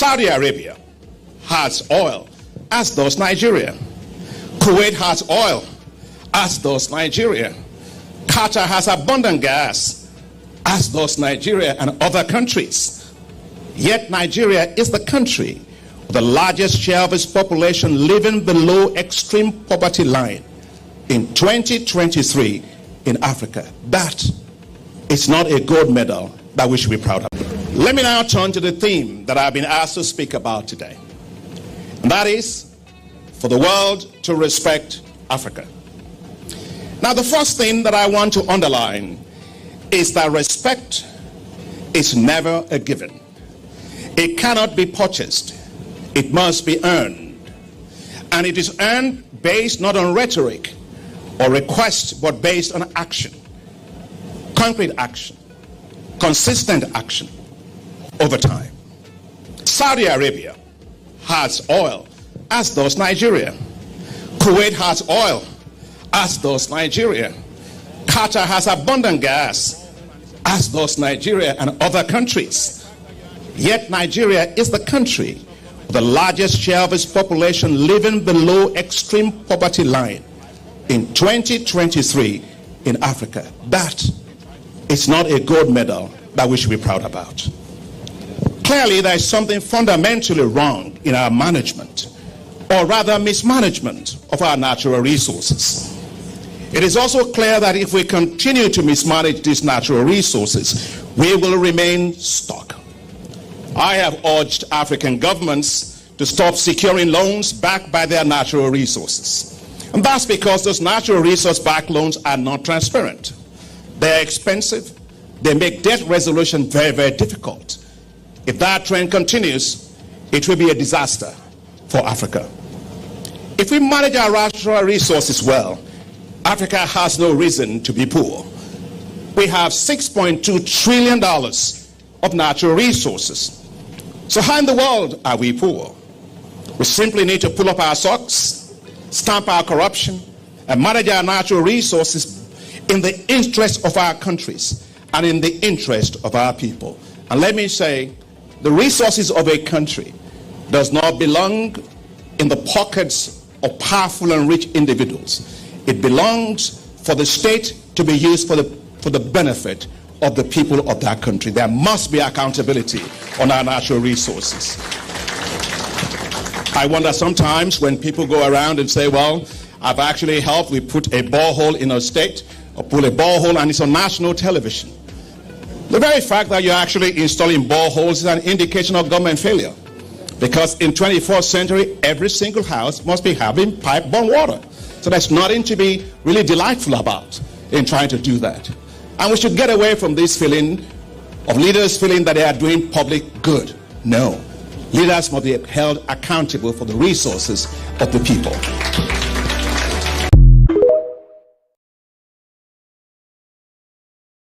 Saudi Arabia has oil, as does Nigeria. Kuwait has oil, as does Nigeria. Qatar has abundant gas, as does Nigeria and other countries. Yet Nigeria is the country with the largest share of its population living below extreme poverty line in 2023 in Africa. That is not a gold medal that we should be proud of. Let me now turn to the theme that I've been asked to speak about today. And that is for the world to respect Africa. Now, the first thing that I want to underline is that respect is never a given. It cannot be purchased. It must be earned. And it is earned based not on rhetoric or request, but based on action. Concrete action. Consistent action over time. Saudi Arabia has oil, as does Nigeria. Kuwait has oil, as does Nigeria. Qatar has abundant gas, as does Nigeria and other countries. Yet Nigeria is the country with the largest share of its population living below extreme poverty line in 2023 in Africa. That is not a gold medal that we should be proud about. Clearly, there is something fundamentally wrong in our management, or rather mismanagement of our natural resources. It is also clear that if we continue to mismanage these natural resources, we will remain stuck. I have urged African governments to stop securing loans backed by their natural resources. And that's because those natural resource-backed loans are not transparent. They're expensive. They make debt resolution very, very difficult. If that trend continues, it will be a disaster for Africa. If we manage our natural resources well, Africa has no reason to be poor. We have $6.2 trillion of natural resources. So how in the world are we poor? We simply need to pull up our socks, stamp our corruption, and manage our natural resources in the interest of our countries and in the interest of our people. And let me say, the resources of a country does not belong in the pockets of powerful and rich individuals. It belongs for the state to be used for the benefit of the people of that country. There must be accountability on our natural resources. I wonder sometimes when people go around and say, well, I've actually helped, we put a borehole in a state, or pull a borehole and it's on national television. The very fact that you're actually installing boreholes is an indication of government failure. Because in 21st century, every single house must be having pipe-borne water. So there's nothing to be really delightful about in trying to do that. And we should get away from this feeling of leaders feeling that they are doing public good. No. Leaders must be held accountable for the resources of the people.